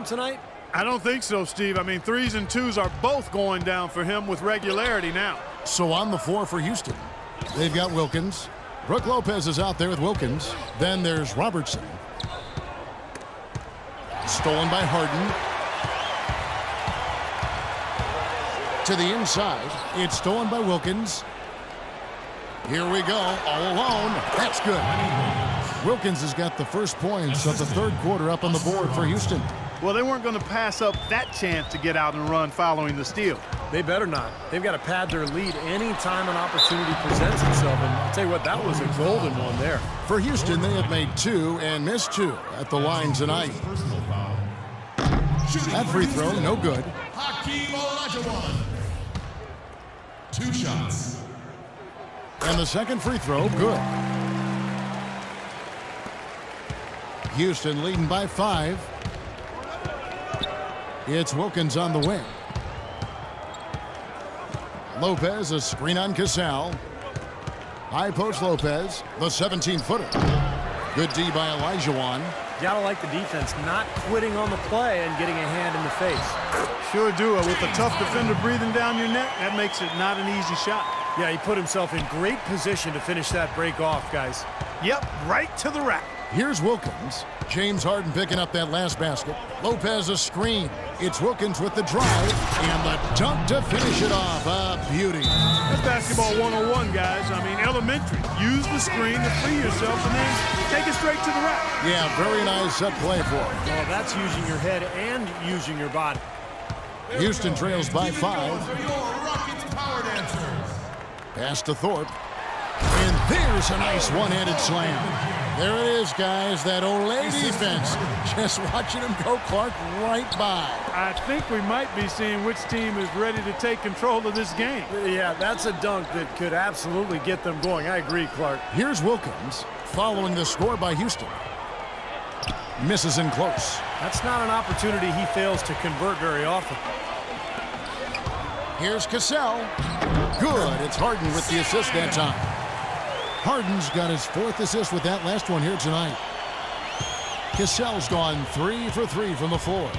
tonight? I don't think so, Steve. I mean, 3s and 2s are both going down for him with regularity now. So on the floor for Houston, they've got Wilkins. Brook Lopez is out there with Wilkins. Then there's Robertson. Stolen by Harden. To the inside. It's stolen by Wilkins. Here we go, all alone. That's good. Wilkins has got the first points of the third quarter up on the board for Houston. Well, they weren't going to pass up that chance to get out and run following the steal. They better not. They've got to pad their lead any time an opportunity presents itself. And I'll tell you what, that was a golden one there. For Houston, they have made 2 and missed 2 at the line tonight. That free throw, no good. 2 shots. And the second free throw, good. Houston leading by 5. It's Wilkins on the wing. Lopez, a screen on Casal. High post Lopez, the 17-footer. Good D by Olajuwon. Gotta like the defense not quitting on the play and getting a hand in the face. Sure do. With a tough defender breathing down your neck, that makes it not an easy shot. Yeah, he put himself in great position to finish that break off, guys. Yep, right to the rack. Here's Wilkins. James Harden picking up that last basket. Lopez a screen. It's Wilkins with the drive and the dunk to finish it off. A beauty. That's basketball 101, guys. I mean, elementary. Use the screen to free yourself and then take it straight to the rack. Yeah, very nice set play for him. Well, that's using your head and using your body. Houston trails by 5. Pass to Thorpe. And there's a nice one-handed slam. There it is, guys. That Olay defense. Just watching him go, Clark, right by. I think we might be seeing which team is ready to take control of this game. Yeah, that's a dunk that could absolutely get them going. I agree, Clark. Here's Wilkins following the score by Houston. Misses in close. That's not an opportunity he fails to convert very often. Here's Cassell. Good. It's Harden with the assist that time. Harden's got his 4th assist with that last one here tonight. Cassell's gone 3 for 3 from the floor.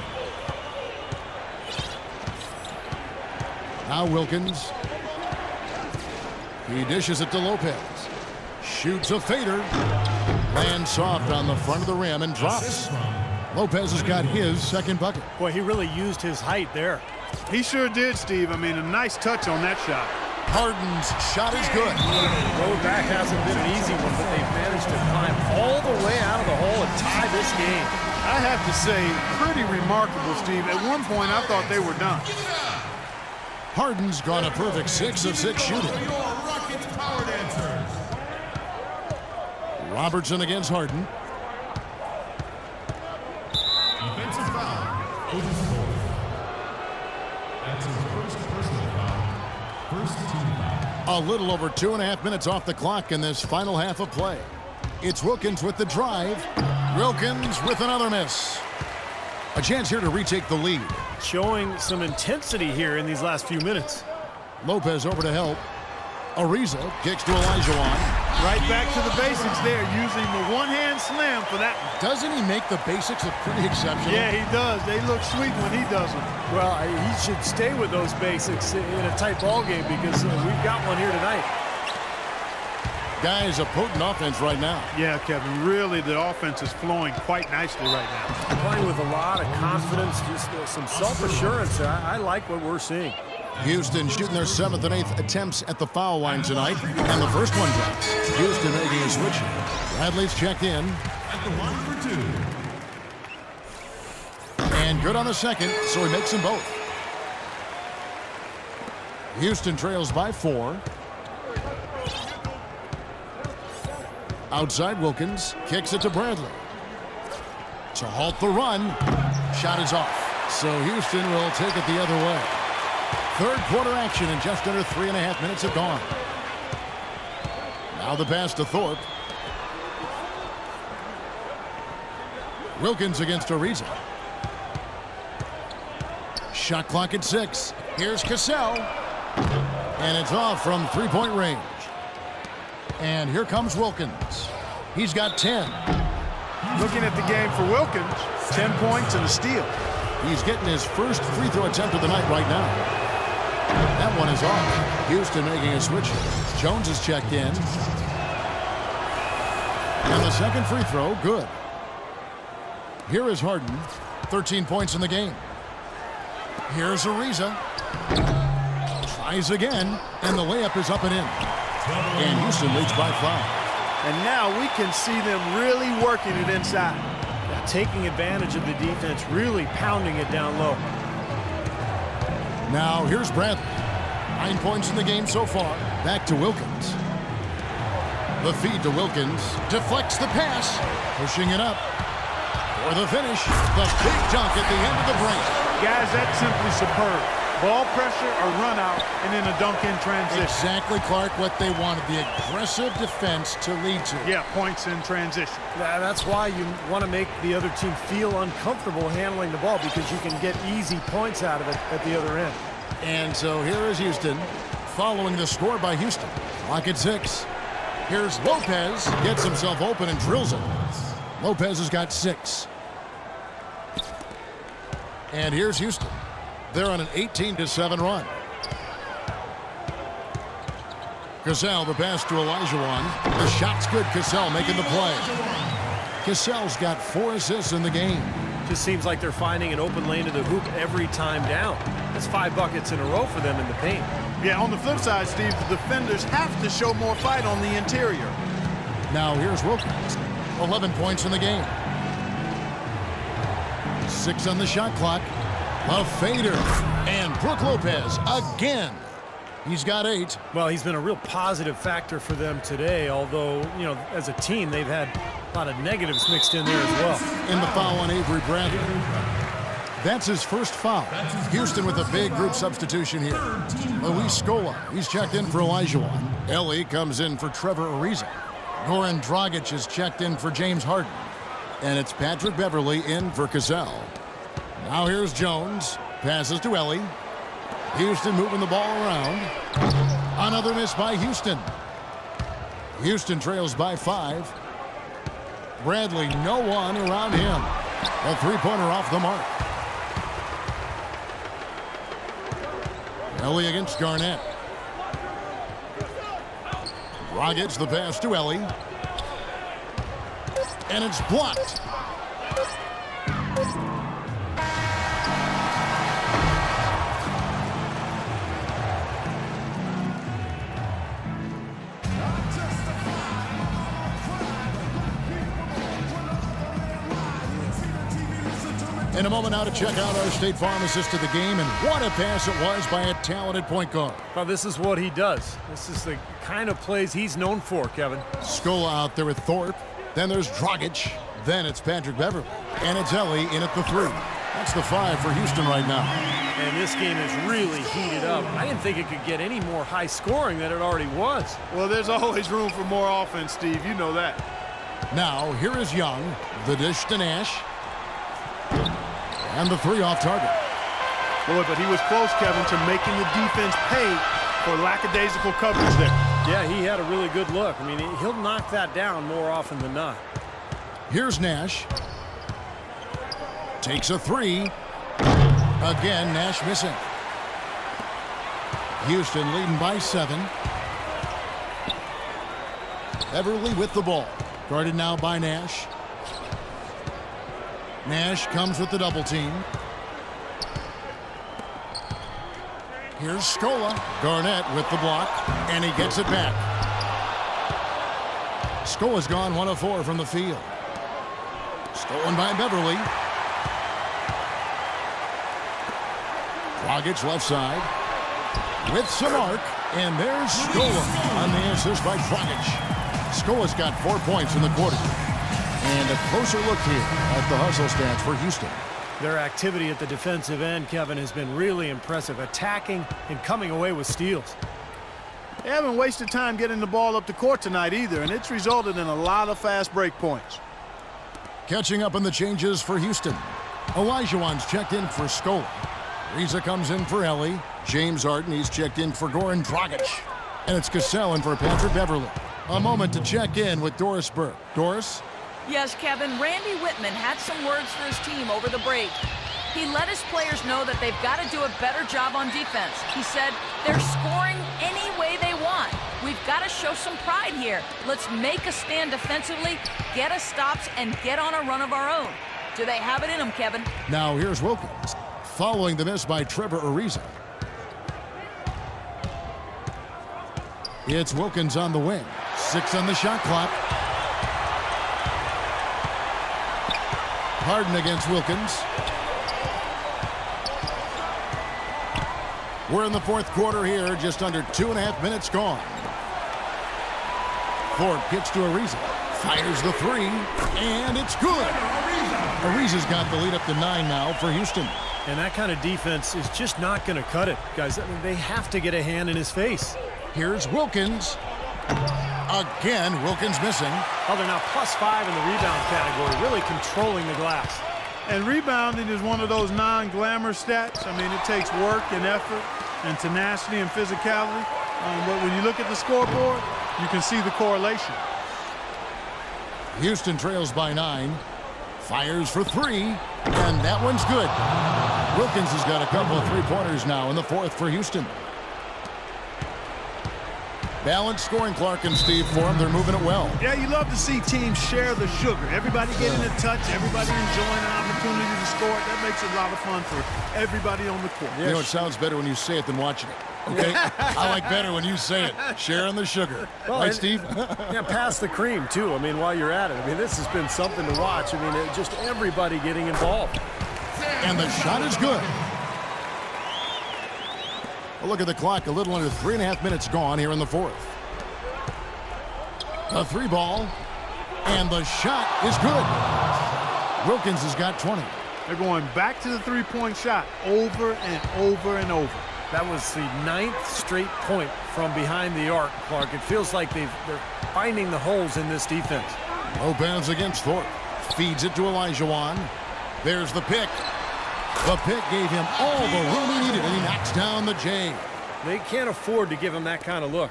Now Wilkins. He dishes it to Lopez. Shoots a fader. Lands soft on the front of the rim and drops. Lopez has got his second bucket. Boy, he really used his height there. He sure did, Steve. I mean, a nice touch on that shot. Harden's shot is good. Road back hasn't been an easy one, but they've managed to climb all the way out of the hole and tie this game. I have to say, pretty remarkable, Steve. At one point, I thought they were done. Harden's gone a perfect 6 of 6 shooting. Robertson against Harden. Defensive foul. That's his first personal foul. First team foul. A little over 2.5 minutes off the clock in this final half of play. It's Wilkins with the drive. Wilkins with another miss. A chance here to retake the lead. Showing some intensity here in these last few minutes. Lopez over to help. Ariza kicks to Olajuwon. Right back to the basics there, using the one-hand slam for that one. Doesn't he make the basics look pretty exceptional? Yeah, he does. They look sweet when he does them. Well, he should stay with those basics in a tight ball game because we've got one here tonight. Guys, a potent offense right now. Yeah, Kevin, really the offense is flowing quite nicely right now. Playing with a lot of confidence, just some self-assurance. I like what we're seeing. Houston shooting their 7th and 8th attempts at the foul line tonight, and the first one drops. Houston making a switch. Bradley's checked in. At the line for 2. And good on the second, so he makes them both. Houston trails by 4. Outside Wilkins, kicks it to Bradley. To halt the run, shot is off. So Houston will take it the other way. Third quarter action in just under 3.5 minutes have gone. Now the pass to Thorpe. Wilkins against Ariza. Shot clock at 6. Here's Cassell. And it's off from three-point range. And here comes Wilkins. He's got 10. Looking at the game for Wilkins, 10 points and a steal. He's getting his first free throw attempt of the night right now. That one is off. Houston making a switch. Jones is checked in. And the second free throw, good. Here is Harden. 13 points in the game. Here's Ariza. Tries again, and the layup is up and in. And Houston leads by 5. And now we can see them really working it inside. Now, taking advantage of the defense, really pounding it down low. Now here's Bradley. 9 points in the game so far. Back to Wilkins. The feed to Wilkins. Deflects the pass. Pushing it up. For the finish. The big dunk at the end of the break. Guys, that's simply superb. Ball pressure, a run out, and then a dunk in transition. Exactly, Clark, what they wanted. The aggressive defense to lead to. Yeah, points in transition. That's why you want to make the other team feel uncomfortable handling the ball, because you can get easy points out of it at the other end. And so here is Houston, following the score by Houston. Clock at 6. Here's Lopez, gets himself open and drills it. Lopez has got 6. And here's Houston. They're on an 18-7 run. Cassell, the pass to Olajuwon. The shot's good. Cassell making the play. Cassell's got 4 assists in the game. Just seems like they're finding an open lane to the hoop every time down. That's 5 buckets in a row for them in the paint. Yeah, on the flip side, Steve, the defenders have to show more fight on the interior. Now here's Wilkins. 11 points in the game. 6 on the shot clock. A fader. And Brook Lopez again. He's got 8. Well, he's been a real positive factor for them today, although, you know, as a team, they've had a lot of negatives mixed in there as well. In the foul on Avery Bradley. That's his first foul. Houston with a big group substitution here. Luis Scola, he's checked in for Olajuwon. Ellie comes in for Trevor Ariza. Goran Dragic is checked in for James Harden. And it's Patrick Beverley in for Cassell. Now here's Jones. Passes to Ellie. Houston moving the ball around. Another miss by Houston. Houston trails by 5. Bradley, no one around him. A three-pointer off the mark. Ellie against Garnett. Dragic, the pass to Ellie. And it's blocked. In a moment now to check out our State Farm assist to the game, and what a pass it was by a talented point guard. Well, this is what he does. This is the kind of plays he's known for, Kevin. Scola out there with Thorpe. Then there's Dragic. Then it's Patrick Beverley. And it's Ellie in at the 3. That's the 5 for Houston right now. And this game is really heated up. I didn't think it could get any more high scoring than it already was. Well, there's always room for more offense, Steve. You know that. Now, here is Young. The dish to Nash. And the 3 off target. Boy, but he was close, Kevin, to making the defense pay for lackadaisical coverage there. Yeah, he had a really good look. I mean, he'll knock that down more often than not. Here's Nash. Takes a 3. Again, Nash missing. Houston leading by 7. Beverley with the ball. Guarded now by Nash. Nash comes with the double team. Here's Scola. Garnett with the block, and he gets it back. Scola's gone 1 of 4 from the field. Stolen by Beverley. Dragic left side. With some arc, and there's Scola on the assist by Dragic. Scola's got 4 points in the quarter. And a closer look here at the hustle stats for Houston. Their activity at the defensive end, Kevin, has been really impressive, attacking and coming away with steals. They haven't wasted time getting the ball up the court tonight either, and it's resulted in a lot of fast break points. Catching up on the changes for Houston. Olajuwon's checked in for Scola. Ariza comes in for Ellie. James Harden, he's checked in for Goran Dragic. And it's Cassell in for Patrick Beverley. A moment to check in with Doris Burke. Doris? Yes, Kevin, Randy Whitman had some words for his team over the break. He let his players know that they've got to do a better job on defense. He said, they're scoring any way they want. We've got to show some pride here. Let's make a stand defensively, get us stops, and get on a run of our own. Do they have it in them, Kevin? Now here's Wilkins, following the miss by Trevor Ariza. It's Wilkins on the wing. 6 on the shot clock. Harden against Wilkins. We're in the fourth quarter here, just under 2.5 minutes gone. Ford gets to Ariza, fires the three, and it's good. Ariza's got the lead up to 9 now for Houston. And that kind of defense is just not going to cut it, guys. I mean, they have to get a hand in his face. Here's Wilkins. Again, Wilkins missing. Oh, they're now +5 in the rebound category, really controlling the glass. And rebounding is one of those non-glamour stats. I mean, it takes work and effort and tenacity and physicality. But when you look at the scoreboard, you can see the correlation. Houston trails by 9. Fires for 3, and that one's good. Wilkins has got a couple of three-pointers now in the fourth for Houston. Balanced scoring, Clark and Steve, for them. They're moving it well. Yeah, you love to see teams share the sugar. Everybody getting a touch, everybody enjoying an opportunity to score. That makes it a lot of fun for everybody on the court. You know, it sounds better when you say it than watching it. Okay? I like better when you say it. Sharing the sugar. Well, right, Steve? Yeah, pass the cream, too. I mean, while you're at it. I mean, this has been something to watch. I mean, just everybody getting involved. And the shot is good. Well, look at the clock. A little under 3.5 minutes gone here in the fourth. A 3-ball. And the shot is good. Wilkins has got 20. They're going back to the three-point shot over and over and over. That was the 9th straight point from behind the arc, Clark. It feels like they're finding the holes in this defense. Lopez against Thorpe. Feeds it to Olajuwon. There's the pick. The pick gave him all the room he needed, and he knocks down the J. They can't afford to give him that kind of look.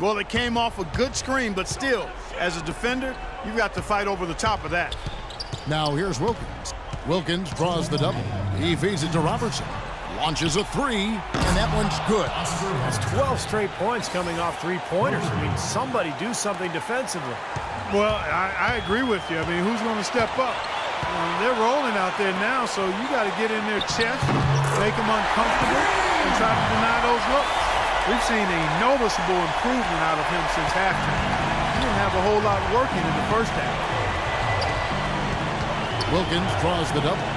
Well, it came off a good screen, but still, as a defender, you've got to fight over the top of that. Now here's Wilkins. Wilkins draws the double. He feeds it to Robertson. Launches a 3, and that one's good. That's 12 straight points coming off three-pointers. I mean, somebody do something defensively. Well, I agree with you. I mean, who's going to step up? They're rolling out there now, so you got to get in their chest, make them uncomfortable, and try to deny those looks. We've seen a noticeable improvement out of him since halftime. He didn't have a whole lot working in the first half. Wilkins draws the double.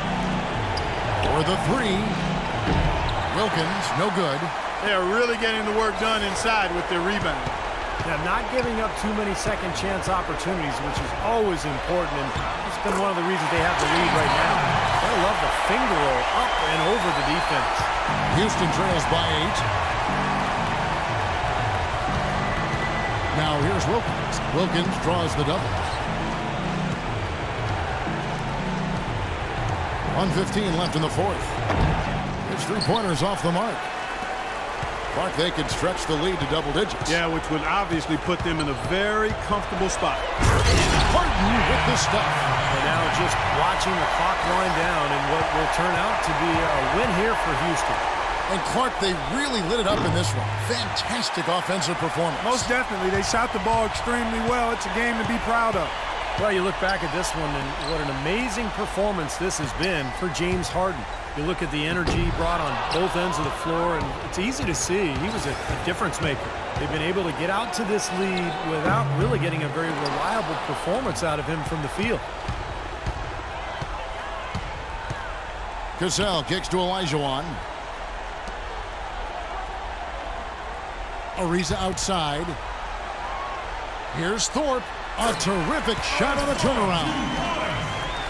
For the 3. Wilkins, no good. They're really getting the work done inside with their rebound. Yeah, not giving up too many second chance opportunities, which is always important, and it's been one of the reasons they have the lead right now. I love the finger roll up and over the defense. Houston trails by 8. Now here's Wilkins. Wilkins draws the double. 1:15 left in the fourth. His three-pointers off the mark. Clark, they could stretch the lead to double digits. Yeah, which would obviously put them in a very comfortable spot. Harden with the stuff. And now just watching the clock wind down and what will turn out to be a win here for Houston. And Clark, they really lit it up in this one. Fantastic offensive performance. Most definitely. They shot the ball extremely well. It's a game to be proud of. Well, you look back at this one, and what an amazing performance this has been for James Harden. You look at the energy he brought on both ends of the floor, and it's easy to see he was a difference maker. They've been able to get out to this lead without really getting a very reliable performance out of him from the field. Cassell kicks to Olajuwon. Ariza outside. Here's Thorpe. A terrific shot on a turnaround.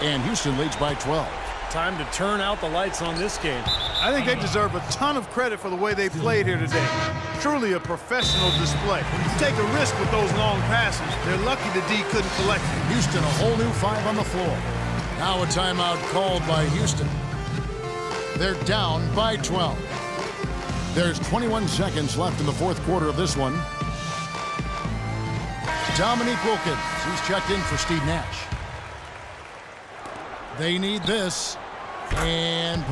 And Houston leads by 12. Time to turn out the lights on this game. I think they deserve a ton of credit for the way they played here today. Truly a professional display. You take a risk with those long passes. They're lucky the D couldn't collect it. Houston, a whole new 5 on the floor. Now a timeout called by Houston. They're down by 12. There's 21 seconds left in the fourth quarter of this one. Dominique Wilkins, he's checked in for Steve Nash. They need this. And